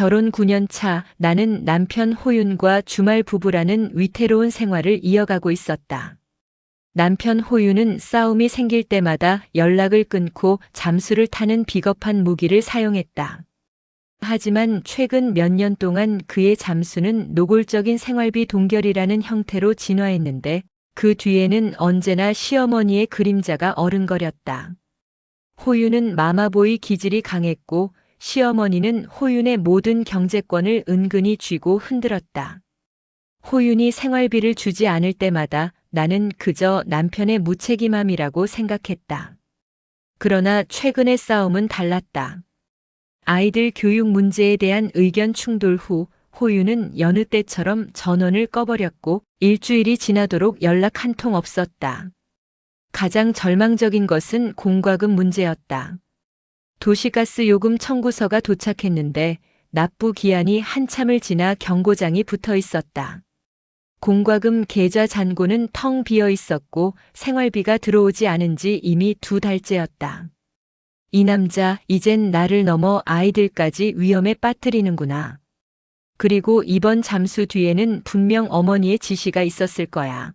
결혼 9년 차 나는 남편 호윤과 주말 부부라는 위태로운 생활을 이어가고 있었다. 남편 호윤은 싸움이 생길 때마다 연락을 끊고 잠수를 타는 비겁한 무기를 사용했다. 하지만 최근 몇 년 동안 그의 잠수는 노골적인 생활비 동결이라는 형태로 진화했는데 그 뒤에는 언제나 시어머니의 그림자가 어른거렸다. 호윤은 마마보이 기질이 강했고 시어머니는 호윤의 모든 경제권을 은근히 쥐고 흔들었다. 호윤이 생활비를 주지 않을 때마다 나는 그저 남편의 무책임함이라고 생각했다. 그러나 최근의 싸움은 달랐다. 아이들 교육 문제에 대한 의견 충돌 후 호윤은 여느 때처럼 전원을 꺼버렸고 일주일이 지나도록 연락 한 통 없었다. 가장 절망적인 것은 공과금 문제였다. 도시가스 요금 청구서가 도착했는데 납부 기한이 한참을 지나 경고장이 붙어 있었다. 공과금 계좌 잔고는 텅 비어 있었고 생활비가 들어오지 않은 지 이미 2달째였다. 이 남자 이젠 나를 넘어 아이들까지 위험에 빠뜨리는구나. 그리고 이번 잠수 뒤에는 분명 어머니의 지시가 있었을 거야.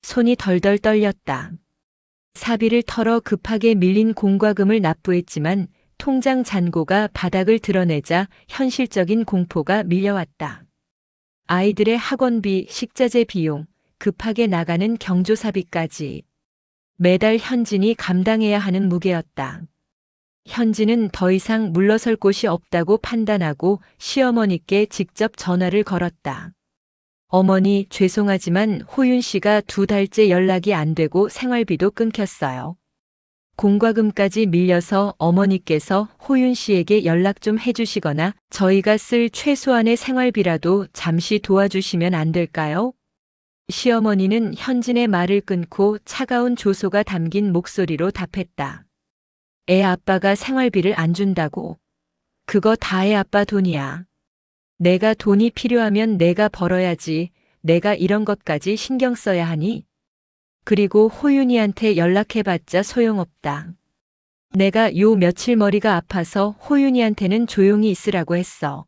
손이 덜덜 떨렸다. 사비를 털어 급하게 밀린 공과금을 납부했지만 통장 잔고가 바닥을 드러내자 현실적인 공포가 밀려왔다. 아이들의 학원비, 식자재 비용, 급하게 나가는 경조사비까지. 매달 현진이 감당해야 하는 무게였다. 현진은 더 이상 물러설 곳이 없다고 판단하고 시어머니께 직접 전화를 걸었다. 어머니, 죄송하지만 호윤 씨가 2달째 연락이 안 되고 생활비도 끊겼어요. 공과금까지 밀려서 어머니께서 호윤 씨에게 연락 좀 해주시거나 저희가 쓸 최소한의 생활비라도 잠시 도와주시면 안 될까요? 시어머니는 현진의 말을 끊고 차가운 조소가 담긴 목소리로 답했다. 애 아빠가 생활비를 안 준다고. 그거 다 애 아빠 돈이야. 내가 돈이 필요하면 내가 벌어야지. 내가 이런 것까지 신경 써야 하니? 그리고 호윤이한테 연락해봤자 소용없다. 내가 요 며칠 머리가 아파서 호윤이한테는 조용히 있으라고 했어.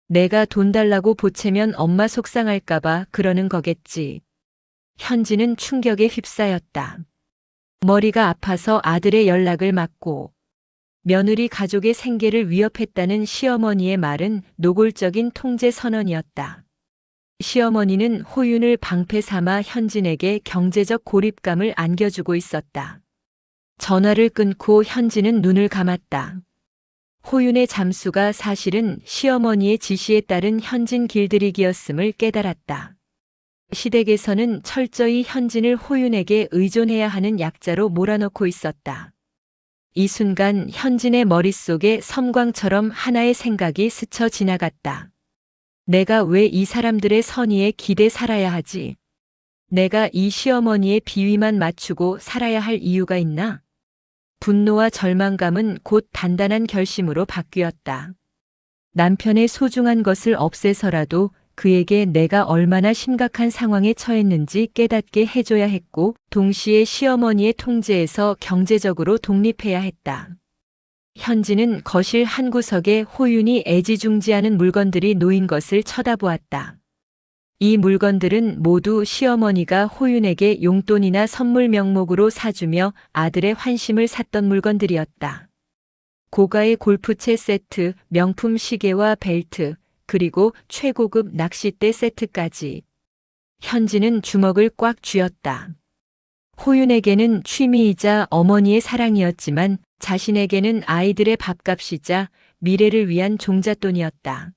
내가 돈 달라고 보채면 엄마 속상할까봐 그러는 거겠지. 현진은 충격에 휩싸였다. 머리가 아파서 아들의 연락을 막고 며느리 가족의 생계를 위협했다는 시어머니의 말은 노골적인 통제 선언이었다. 시어머니는 호윤을 방패 삼아 현진에게 경제적 고립감을 안겨주고 있었다. 전화를 끊고 현진은 눈을 감았다. 호윤의 잠수가 사실은 시어머니의 지시에 따른 현진 길들이기였음을 깨달았다. 시댁에서는 철저히 현진을 호윤에게 의존해야 하는 약자로 몰아넣고 있었다. 이 순간 현진의 머릿속에 섬광처럼 하나의 생각이 스쳐 지나갔다. 내가 왜 이 사람들의 선의에 기대 살아야 하지? 내가 이 시어머니의 비위만 맞추고 살아야 할 이유가 있나? 분노와 절망감은 곧 단단한 결심으로 바뀌었다. 남편의 소중한 것을 없애서라도 그에게 내가 얼마나 심각한 상황에 처했는지 깨닫게 해줘야 했고, 동시에 시어머니의 통제에서 경제적으로 독립해야 했다. 현진은 거실 한 구석에 호윤이 애지중지하는 물건들이 놓인 것을 쳐다보았다. 이 물건들은 모두 시어머니가 호윤에게 용돈이나 선물 명목으로 사주며 아들의 환심을 샀던 물건들이었다. 고가의 골프채 세트, 명품 시계와 벨트, 그리고 최고급 낚싯대 세트까지. 현진은 주먹을 꽉 쥐었다. 호윤에게는 취미이자 어머니의 사랑이었지만 자신에게는 아이들의 밥값이자 미래를 위한 종잣돈이었다.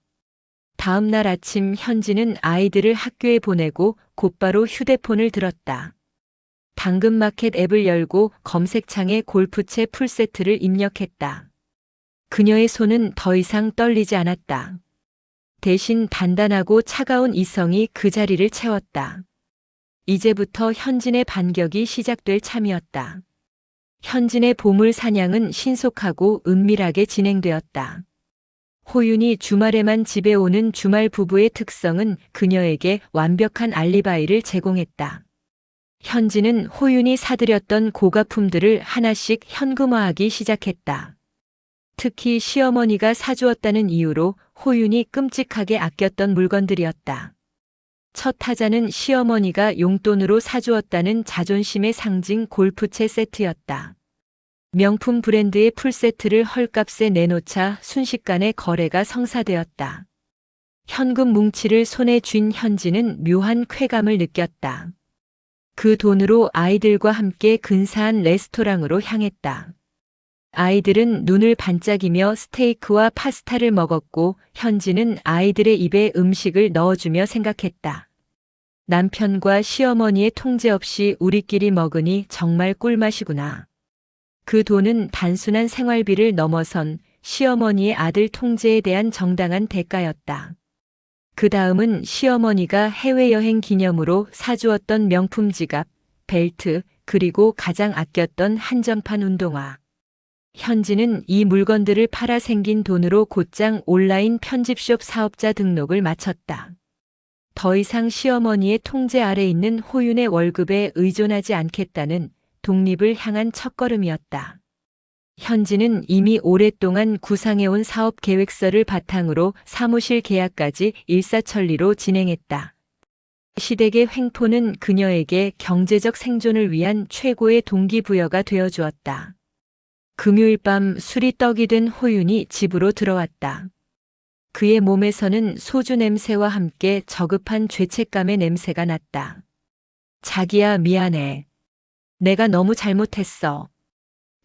다음 날 아침 현진은 아이들을 학교에 보내고 곧바로 휴대폰을 들었다. 당근마켓 앱을 열고 검색창에 골프채 풀세트를 입력했다. 그녀의 손은 더 이상 떨리지 않았다. 대신 단단하고 차가운 이성이 그 자리를 채웠다. 이제부터 현진의 반격이 시작될 참이었다. 현진의 보물 사냥은 신속하고 은밀하게 진행되었다. 호윤이 주말에만 집에 오는 주말 부부의 특성은 그녀에게 완벽한 알리바이를 제공했다. 현진은 호윤이 사들였던 고가품들을 하나씩 현금화하기 시작했다. 특히 시어머니가 사주었다는 이유로 호윤이 끔찍하게 아꼈던 물건들이었다. 첫 타자는 시어머니가 용돈으로 사주었다는 자존심의 상징 골프채 세트였다. 명품 브랜드의 풀세트를 헐값에 내놓자 순식간에 거래가 성사되었다. 현금 뭉치를 손에 쥔 현지는 묘한 쾌감을 느꼈다. 그 돈으로 아이들과 함께 근사한 레스토랑으로 향했다. 아이들은 눈을 반짝이며 스테이크와 파스타를 먹었고 현지는 아이들의 입에 음식을 넣어주며 생각했다. 남편과 시어머니의 통제 없이 우리끼리 먹으니 정말 꿀맛이구나. 그 돈은 단순한 생활비를 넘어선 시어머니의 아들 통제에 대한 정당한 대가였다. 그 다음은 시어머니가 해외여행 기념으로 사주었던 명품 지갑, 벨트, 그리고 가장 아꼈던 한정판 운동화. 현지는 이 물건들을 팔아 생긴 돈으로 곧장 온라인 편집숍 사업자 등록을 마쳤다. 더 이상 시어머니의 통제 아래 있는 호윤의 월급에 의존하지 않겠다는 독립을 향한 첫걸음이었다. 현지는 이미 오랫동안 구상해온 사업 계획서를 바탕으로 사무실 계약까지 일사천리로 진행했다. 시댁의 횡포는 그녀에게 경제적 생존을 위한 최고의 동기부여가 되어주었다. 금요일 밤 술이 떡이 된 호윤이 집으로 들어왔다. 그의 몸에서는 소주 냄새와 함께 저급한 죄책감의 냄새가 났다. 자기야, 미안해. 내가 너무 잘못했어.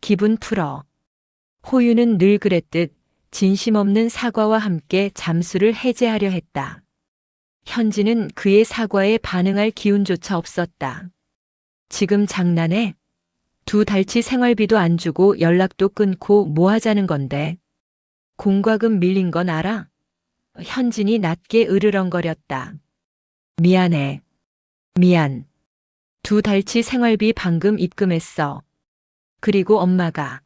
기분 풀어. 호윤은 늘 그랬듯 진심 없는 사과와 함께 잠수를 해제하려 했다. 현지는 그의 사과에 반응할 기운조차 없었다. 지금 장난해? 2달치 생활비도 안 주고 연락도 끊고 뭐 하자는 건데? 공과금 밀린 건 알아? 현진이 낮게 으르렁거렸다. 미안해. 미안. 2달치 생활비 방금 입금했어. 그리고 엄마가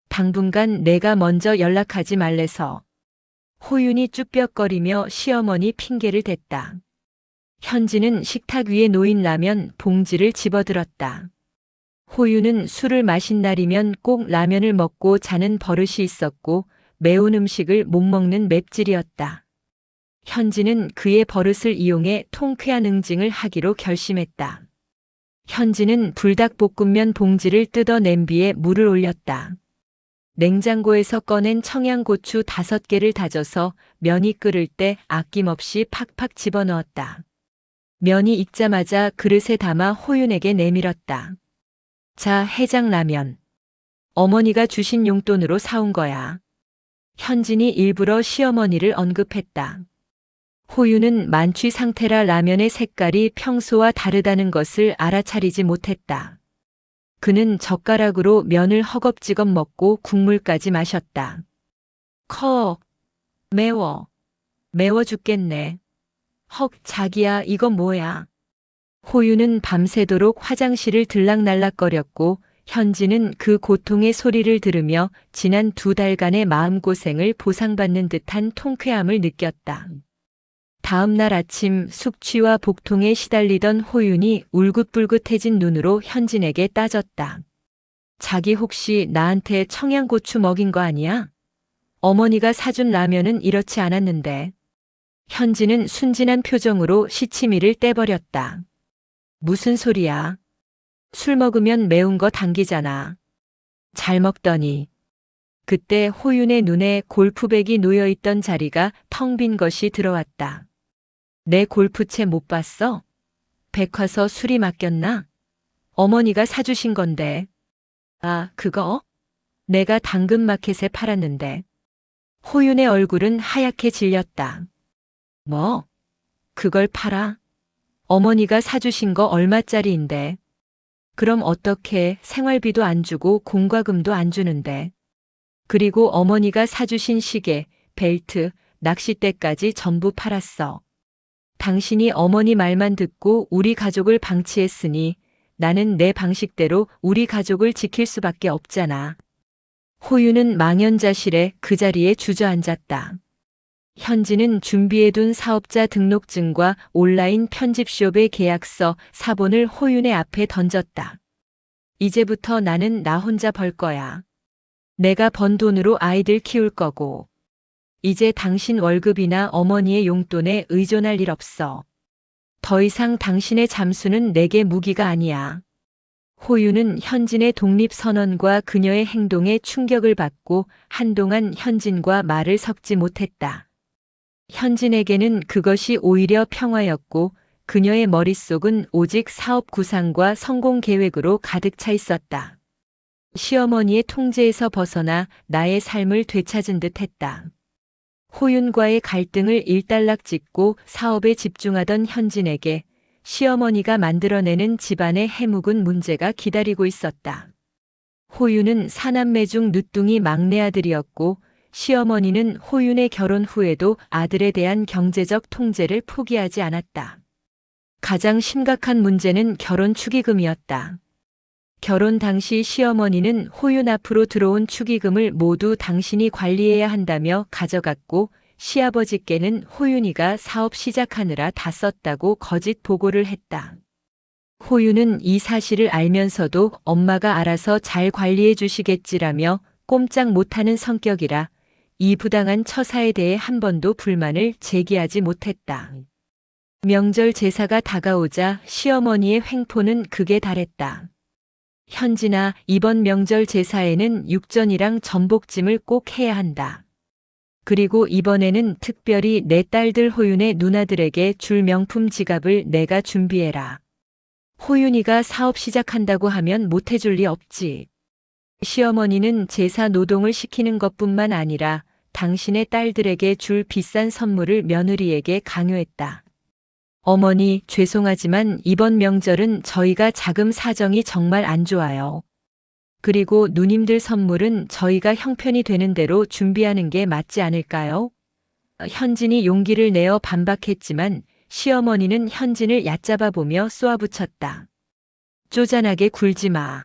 당분간 내가 먼저 연락하지 말래서. 호윤이 쭈뼛거리며 시어머니 핑계를 댔다. 현지는 식탁 위에 놓인 라면 봉지를 집어들었다. 호윤은 술을 마신 날이면 꼭 라면을 먹고 자는 버릇이 있었고 매운 음식을 못 먹는 맵찔이었다. 현지는 그의 버릇을 이용해 통쾌한 응징을 하기로 결심했다. 현지는 불닭볶음면 봉지를 뜯어 냄비에 물을 올렸다. 냉장고에서 꺼낸 청양고추 5개를 다져서 면이 끓을 때 아낌없이 팍팍 집어넣었다. 면이 익자마자 그릇에 담아 호윤에게 내밀었다. 자, 해장라면. 어머니가 주신 용돈으로 사온 거야. 현진이 일부러 시어머니를 언급했다. 호윤은 만취 상태라 라면의 색깔이 평소와 다르다는 것을 알아차리지 못했다. 그는 젓가락으로 면을 허겁지겁 먹고 국물까지 마셨다. 매워. 매워 죽겠네. 헉, 자기야, 이건 뭐야? 호윤은 밤새도록 화장실을 들락날락거렸고 현지는 그 고통의 소리를 들으며 지난 2달간의 마음고생을 보상받는 듯한 통쾌함을 느꼈다. 다음 날 아침 숙취와 복통에 시달리던 호윤이 울긋불긋해진 눈으로 현진에게 따졌다. 자기 혹시 나한테 청양고추 먹인 거 아니야? 어머니가 사준 라면은 이렇지 않았는데. 현진은 순진한 표정으로 시치미를 떼버렸다. 무슨 소리야? 술 먹으면 매운 거 당기잖아. 잘 먹더니. 그때 호윤의 눈에 골프백이 놓여있던 자리가 텅 빈 것이 들어왔다. 내 골프채 못 봤어? 백화서 술이 맡겼나? 어머니가 사주신 건데. 아, 그거? 내가 당근마켓에 팔았는데. 호윤의 얼굴은 하얗게 질렸다. 뭐? 그걸 팔아? 어머니가 사주신 거 얼마짜리인데. 그럼 어떻게 생활비도 안 주고 공과금도 안 주는데. 그리고 어머니가 사주신 시계, 벨트, 낚싯대까지 전부 팔았어. 당신이 어머니 말만 듣고 우리 가족을 방치했으니 나는 내 방식대로 우리 가족을 지킬 수밖에 없잖아. 호윤은 망연자실해 그 자리에 주저앉았다. 현지는 준비해둔 사업자 등록증과 온라인 편집숍의 계약서, 사본을 호윤의 앞에 던졌다. 이제부터 나는 나 혼자 벌 거야. 내가 번 돈으로 아이들 키울 거고, 이제 당신 월급이나 어머니의 용돈에 의존할 일 없어. 더 이상 당신의 잠수는 내게 무기가 아니야. 호유는 현진의 독립선언과 그녀의 행동에 충격을 받고 한동안 현진과 말을 섞지 못했다. 현진에게는 그것이 오히려 평화였고 그녀의 머릿속은 오직 사업 구상과 성공 계획으로 가득 차 있었다. 시어머니의 통제에서 벗어나 나의 삶을 되찾은 듯 했다. 호윤과의 갈등을 일단락짓고 사업에 집중하던 현진에게 시어머니가 만들어내는 집안의 해묵은 문제가 기다리고 있었다. 호윤은 사남매 중 늦둥이 막내 아들이었고 시어머니는 호윤의 결혼 후에도 아들에 대한 경제적 통제를 포기하지 않았다. 가장 심각한 문제는 결혼 축의금이었다. 결혼 당시 시어머니는 호윤 앞으로 들어온 축의금을 모두 당신이 관리해야 한다며 가져갔고 시아버지께는 호윤이가 사업 시작하느라 다 썼다고 거짓 보고를 했다. 호윤은 이 사실을 알면서도 엄마가 알아서 잘 관리해 주시겠지라며 꼼짝 못하는 성격이라 이 부당한 처사에 대해 한 번도 불만을 제기하지 못했다. 명절 제사가 다가오자 시어머니의 횡포는 극에 달했다. 현진아, 이번 명절 제사에는 육전이랑 전복찜을 꼭 해야 한다. 그리고 이번에는 특별히 내 딸들 호윤의 누나들에게 줄 명품 지갑을 내가 준비해라. 호윤이가 사업 시작한다고 하면 못해줄 리 없지. 시어머니는 제사 노동을 시키는 것뿐만 아니라 당신의 딸들에게 줄 비싼 선물을 며느리에게 강요했다. 어머니, 죄송하지만 이번 명절은 저희가 자금 사정이 정말 안 좋아요. 그리고 누님들 선물은 저희가 형편이 되는 대로 준비하는 게 맞지 않을까요? 현진이 용기를 내어 반박했지만 시어머니는 현진을 얕잡아 보며 쏘아붙였다. 쪼잔하게 굴지 마.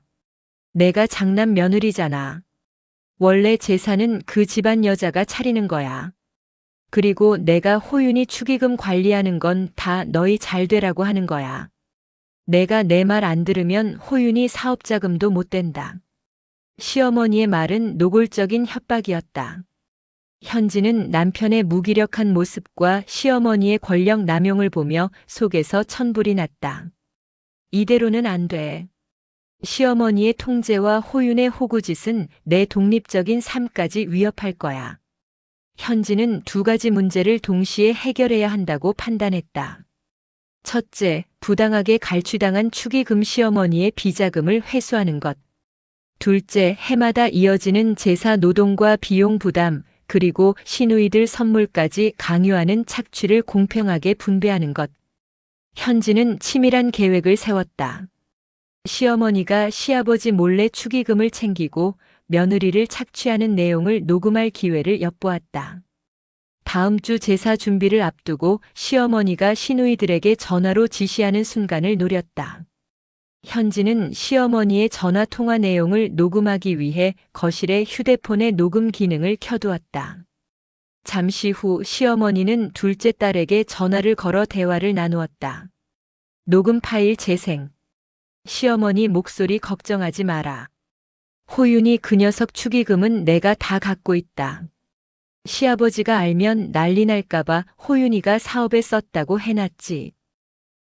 내가 장남 며느리잖아. 원래 제사는 그 집안 여자가 차리는 거야. 그리고 내가 호윤이 축의금 관리하는 건 다 너희 잘 되라고 하는 거야. 내가 내 말 안 들으면 호윤이 사업 자금도 못 된다. 시어머니의 말은 노골적인 협박이었다. 현진은 남편의 무기력한 모습과 시어머니의 권력 남용을 보며 속에서 천불이 났다. 이대로는 안 돼. 시어머니의 통제와 호윤의 호구짓은 내 독립적인 삶까지 위협할 거야. 현진은 두 가지 문제를 동시에 해결해야 한다고 판단했다. 첫째, 부당하게 갈취당한 축의금 시어머니의 비자금을 회수하는 것. 둘째, 해마다 이어지는 제사 노동과 비용 부담, 그리고 시누이들 선물까지 강요하는 착취를 공평하게 분배하는 것. 현진은 치밀한 계획을 세웠다. 시어머니가 시아버지 몰래 축의금을 챙기고 며느리를 착취하는 내용을 녹음할 기회를 엿보았다. 다음 주 제사 준비를 앞두고 시어머니가 시누이들에게 전화로 지시하는 순간을 노렸다. 현진은 시어머니의 전화 통화 내용을 녹음하기 위해 거실에 휴대폰의 녹음 기능을 켜두었다. 잠시 후 시어머니는 둘째 딸에게 전화를 걸어 대화를 나누었다. 녹음 파일 재생. 시어머니 목소리 걱정하지 마라. 호윤이 그 녀석 축의금은 내가 다 갖고 있다. 시아버지가 알면 난리 날까봐 호윤이가 사업에 썼다고 해놨지.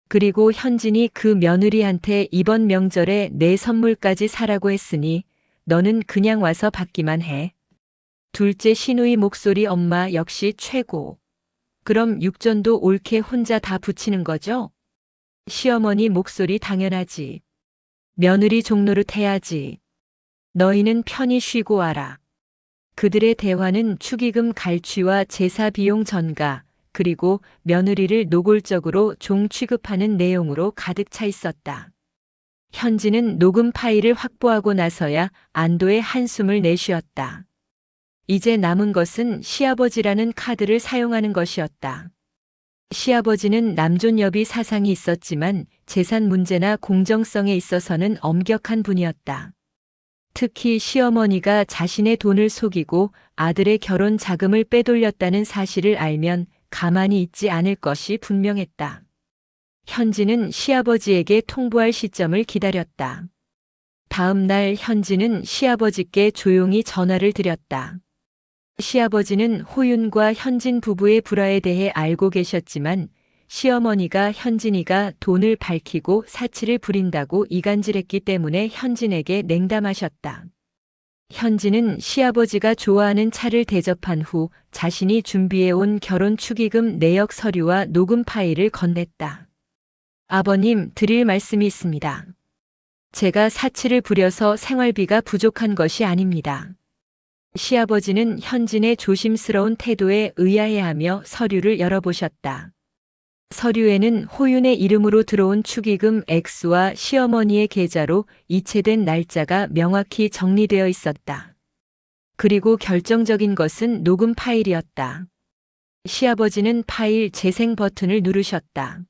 그리고 현진이 그 며느리한테 이번 명절에 내 선물까지 사라고 했으니 너는 그냥 와서 받기만 해. 둘째 시누이 목소리 엄마 역시 최고. 그럼 육전도 옳게 혼자 다 붙이는 거죠? 시어머니 목소리 당연하지. 며느리 종노릇 해야지. 너희는 편히 쉬고 와라. 그들의 대화는 축의금 갈취와 제사 비용 전가, 그리고 며느리를 노골적으로 종 취급하는 내용으로 가득 차 있었다. 현진은 녹음 파일을 확보하고 나서야 안도의 한숨을 내쉬었다. 이제 남은 것은 시아버지라는 카드를 사용하는 것이었다. 시아버지는 남존여비 사상이 있었지만 재산 문제나 공정성에 있어서는 엄격한 분이었다. 특히 시어머니가 자신의 돈을 속이고 아들의 결혼 자금을 빼돌렸다는 사실을 알면 가만히 있지 않을 것이 분명했다. 현진은 시아버지에게 통보할 시점을 기다렸다. 다음 날 현진은 시아버지께 조용히 전화를 드렸다. 시아버지는 호윤과 현진 부부의 불화에 대해 알고 계셨지만 시어머니가 현진이가 돈을 밝히고 사치를 부린다고 이간질했기 때문에 현진에게 냉담하셨다. 현진은 시아버지가 좋아하는 차를 대접한 후 자신이 준비해온 결혼 축의금 내역 서류와 녹음 파일을 건넸다. 아버님, 드릴 말씀이 있습니다. 제가 사치를 부려서 생활비가 부족한 것이 아닙니다. 시아버지는 현진의 조심스러운 태도에 의아해하며 서류를 열어보셨다. 서류에는 호윤의 이름으로 들어온 축의금 액수와 시어머니의 계좌로 이체된 날짜가 명확히 정리되어 있었다. 그리고 결정적인 것은 녹음 파일이었다. 시아버지는 파일 재생 버튼을 누르셨다.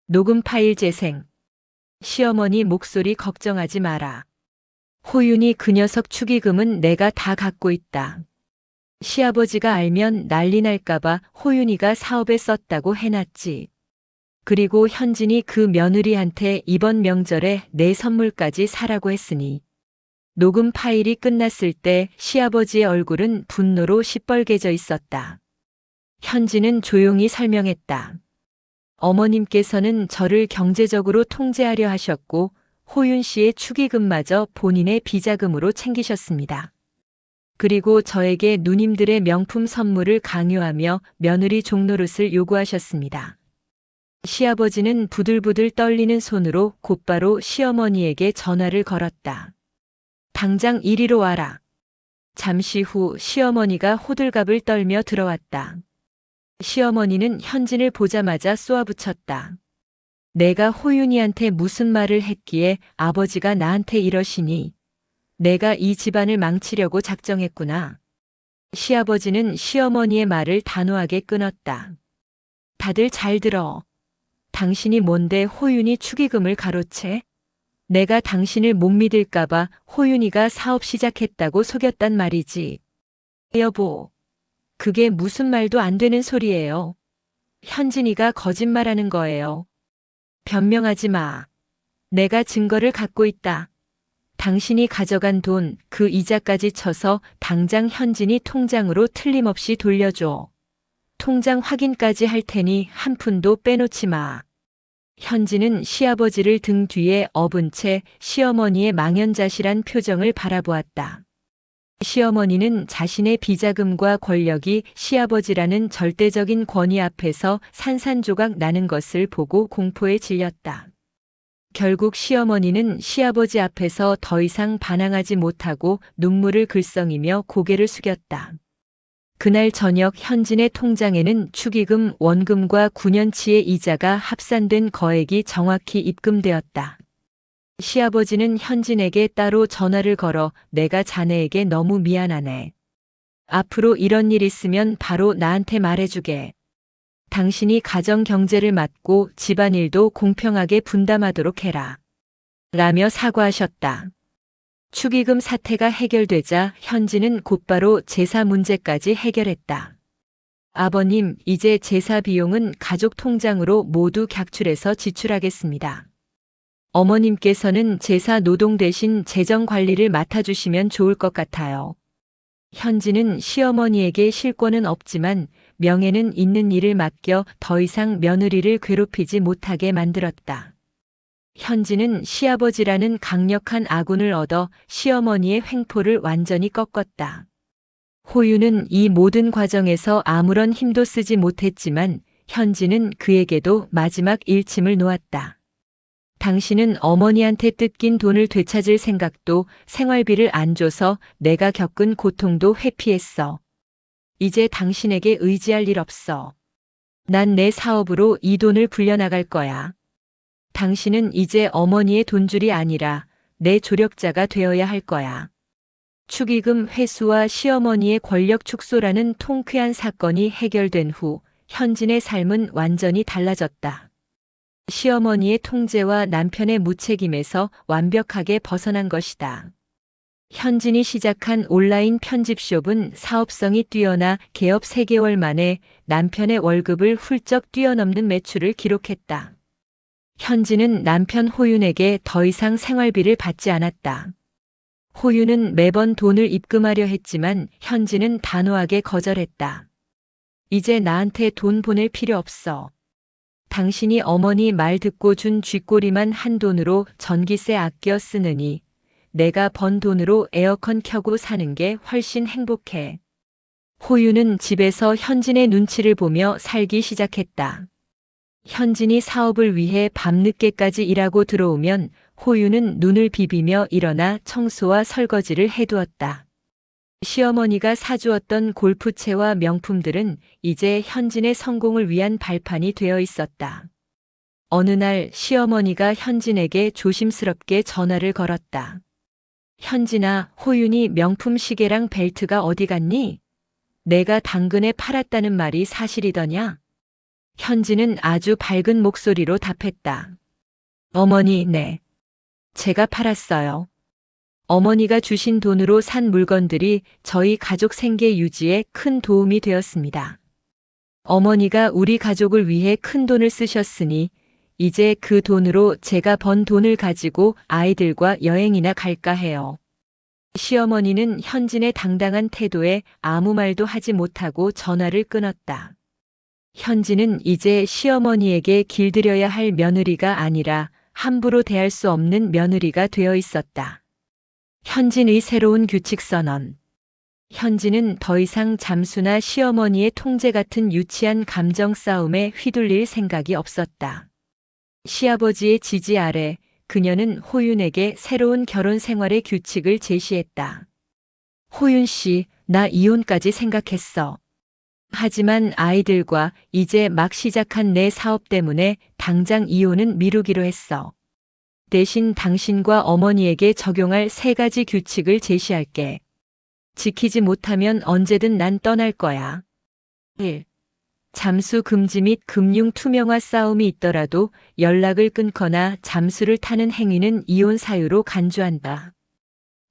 녹음 파일 재생. 시어머니 목소리 걱정하지 마라. 호윤이 그 녀석 축의금은 내가 다 갖고 있다. 시아버지가 알면 난리 날까봐 호윤이가 사업에 썼다고 해놨지. 그리고 현진이 그 며느리한테 이번 명절에 내 선물까지 사라고 했으니. 녹음 파일이 끝났을 때 시아버지의 얼굴은 분노로 시뻘개져 있었다. 현진은 조용히 설명했다. 어머님께서는 저를 경제적으로 통제하려 하셨고 호윤 씨의 축의금마저 본인의 비자금으로 챙기셨습니다. 그리고 저에게 누님들의 명품 선물을 강요하며 며느리 종노릇을 요구하셨습니다. 시아버지는 부들부들 떨리는 손으로 곧바로 시어머니에게 전화를 걸었다. 당장 이리로 와라. 잠시 후 시어머니가 호들갑을 떨며 들어왔다. 시어머니는 현진을 보자마자 쏘아붙였다. 내가 호윤이한테 무슨 말을 했기에 아버지가 나한테 이러시니. 내가 이 집안을 망치려고 작정했구나. 시아버지는 시어머니의 말을 단호하게 끊었다. 다들 잘 들어. 당신이 뭔데 호윤이 축의금을 가로채? 내가 당신을 못 믿을까봐 호윤이가 사업 시작했다고 속였단 말이지. 여보, 그게 무슨 말도 안 되는 소리예요. 현진이가 거짓말하는 거예요. 변명하지 마. 내가 증거를 갖고 있다. 당신이 가져간 돈, 그 이자까지 쳐서 당장 현진이 통장으로 틀림없이 돌려줘. 통장 확인까지 할 테니 한 푼도 빼놓지 마. 현진은 시아버지를 등 뒤에 업은 채 시어머니의 망연자실한 표정을 바라보았다. 시어머니는 자신의 비자금과 권력이 시아버지라는 절대적인 권위 앞에서 산산조각 나는 것을 보고 공포에 질렸다. 결국 시어머니는 시아버지 앞에서 더 이상 반항하지 못하고 눈물을 글썽이며 고개를 숙였다. 그날 저녁 현진의 통장에는 축의금 원금과 9년치의 이자가 합산된 거액이 정확히 입금되었다. 시아버지는 현진에게 따로 전화를 걸어 내가 자네에게 너무 미안하네. 앞으로 이런 일 있으면 바로 나한테 말해주게. 당신이 가정 경제를 맡고 집안일도 공평하게 분담하도록 해라. 라며 사과하셨다. 축의금 사태가 해결되자 현진은 곧바로 제사 문제까지 해결했다. 아버님, 이제 제사 비용은 가족 통장으로 모두 객출해서 지출하겠습니다. 어머님께서는 제사 노동 대신 재정 관리를 맡아주시면 좋을 것 같아요. 현진은 시어머니에게 실권은 없지만 명예는 있는 일을 맡겨 더 이상 며느리를 괴롭히지 못하게 만들었다. 현진은 시아버지라는 강력한 아군을 얻어 시어머니의 횡포를 완전히 꺾었다. 호유는 이 모든 과정에서 아무런 힘도 쓰지 못했지만 현진은 그에게도 마지막 일침을 놓았다. 당신은 어머니한테 뜯긴 돈을 되찾을 생각도 생활비를 안 줘서 내가 겪은 고통도 회피했어. 이제 당신에게 의지할 일 없어. 난 내 사업으로 이 돈을 불려나갈 거야. 당신은 이제 어머니의 돈줄이 아니라 내 조력자가 되어야 할 거야. 축의금 회수와 시어머니의 권력 축소라는 통쾌한 사건이 해결된 후 현진의 삶은 완전히 달라졌다. 시어머니의 통제와 남편의 무책임에서 완벽하게 벗어난 것이다. 현진이 시작한 온라인 편집숍은 사업성이 뛰어나 개업 3개월 만에 남편의 월급을 훌쩍 뛰어넘는 매출을 기록했다. 현진은 남편 호윤에게 더 이상 생활비를 받지 않았다. 호윤은 매번 돈을 입금하려 했지만 현진은 단호하게 거절했다. 이제 나한테 돈 보낼 필요 없어. 당신이 어머니 말 듣고 준 쥐꼬리만 한 돈으로 전기세 아껴 쓰느니 내가 번 돈으로 에어컨 켜고 사는 게 훨씬 행복해. 호윤은 집에서 현진의 눈치를 보며 살기 시작했다. 현진이 사업을 위해 밤늦게까지 일하고 들어오면 호윤은 눈을 비비며 일어나 청소와 설거지를 해두었다. 시어머니가 사주었던 골프채와 명품들은 이제 현진의 성공을 위한 발판이 되어 있었다. 어느 날 시어머니가 현진에게 조심스럽게 전화를 걸었다. 현진아, 호윤이 명품 시계랑 벨트가 어디 갔니? 내가 당근에 팔았다는 말이 사실이더냐? 현진은 아주 밝은 목소리로 답했다. 어머니, 네. 제가 팔았어요. 어머니가 주신 돈으로 산 물건들이 저희 가족 생계 유지에 큰 도움이 되었습니다. 어머니가 우리 가족을 위해 큰 돈을 쓰셨으니 이제 그 돈으로 제가 번 돈을 가지고 아이들과 여행이나 갈까 해요. 시어머니는 현진의 당당한 태도에 아무 말도 하지 못하고 전화를 끊었다. 현진은 이제 시어머니에게 길들여야 할 며느리가 아니라 함부로 대할 수 없는 며느리가 되어 있었다. 현진의 새로운 규칙 선언. 현진은 더 이상 잠수나 시어머니의 통제 같은 유치한 감정 싸움에 휘둘릴 생각이 없었다. 시아버지의 지지 아래 그녀는 호윤에게 새로운 결혼 생활의 규칙을 제시했다. 호윤 씨, 나 이혼까지 생각했어. 하지만 아이들과 이제 막 시작한 내 사업 때문에 당장 이혼은 미루기로 했어. 대신 당신과 어머니에게 적용할 3가지 규칙을 제시할게. 지키지 못하면 언제든 난 떠날 거야. 1. 잠수 금지 및 금융 투명화 싸움이 있더라도 연락을 끊거나 잠수를 타는 행위는 이혼 사유로 간주한다.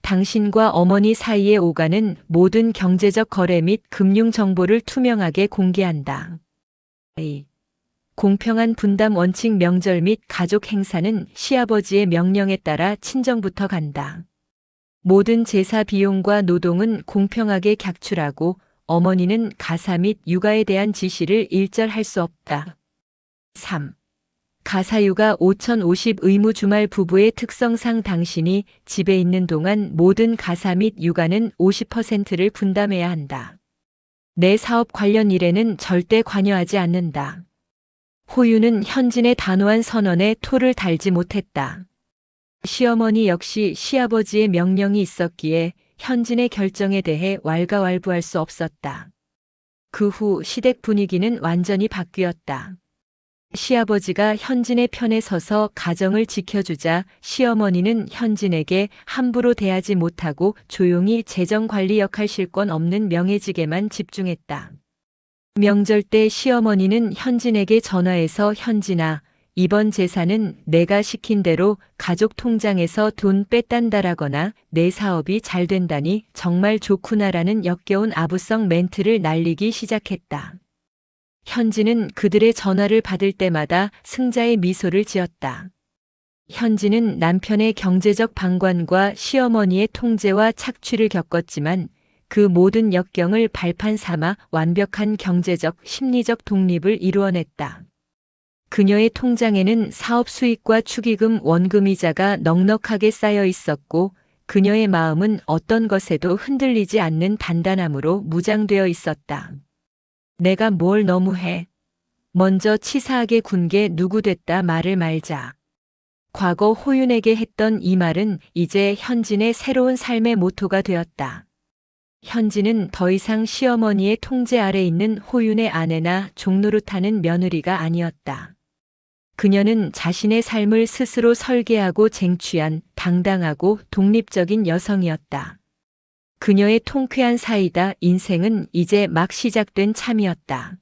당신과 어머니 사이에 오가는 모든 경제적 거래 및 금융 정보를 투명하게 공개한다. 2. 공평한 분담 원칙 명절 및 가족 행사는 시아버지의 명령에 따라 친정부터 간다. 모든 제사 비용과 노동은 공평하게 객출하고 어머니는 가사 및 육아에 대한 지시를 일절할 수 없다. 3. 가사육아 5050 의무 주말 부부의 특성상 당신이 집에 있는 동안 모든 가사 및 육아는 50%를 분담해야 한다. 내 사업 관련 일에는 절대 관여하지 않는다. 호윤은 현진의 단호한 선언에 토를 달지 못했다. 시어머니 역시 시아버지의 명령이 있었기에 현진의 결정에 대해 왈가왈부할 수 없었다. 그 후 시댁 분위기는 완전히 바뀌었다. 시아버지가 현진의 편에 서서 가정을 지켜주자 시어머니는 현진에게 함부로 대하지 못하고 조용히 재정관리 역할 실권 없는 명예직에만 집중했다. 명절 때 시어머니는 현진에게 전화해서 현진아, 이번 제사는 내가 시킨 대로 가족 통장에서 돈 뺐단다라거나 내 사업이 잘 된다니 정말 좋구나라는 역겨운 아부성 멘트를 날리기 시작했다. 현진은 그들의 전화를 받을 때마다 승자의 미소를 지었다. 현진은 남편의 경제적 방관과 시어머니의 통제와 착취를 겪었지만 그 모든 역경을 발판 삼아 완벽한 경제적, 심리적 독립을 이루어냈다. 그녀의 통장에는 사업 수익과 축의금, 원금이자가 넉넉하게 쌓여 있었고 그녀의 마음은 어떤 것에도 흔들리지 않는 단단함으로 무장되어 있었다. 내가 뭘 너무해. 먼저 치사하게 군 게 누구 됐다 말을 말자. 과거 호윤에게 했던 이 말은 이제 현진의 새로운 삶의 모토가 되었다. 현진은 더 이상 시어머니의 통제 아래 있는 호윤의 아내나 종노릇하는 며느리가 아니었다. 그녀는 자신의 삶을 스스로 설계하고 쟁취한 당당하고 독립적인 여성이었다. 그녀의 통쾌한 사이다 인생은 이제 막 시작된 참이었다.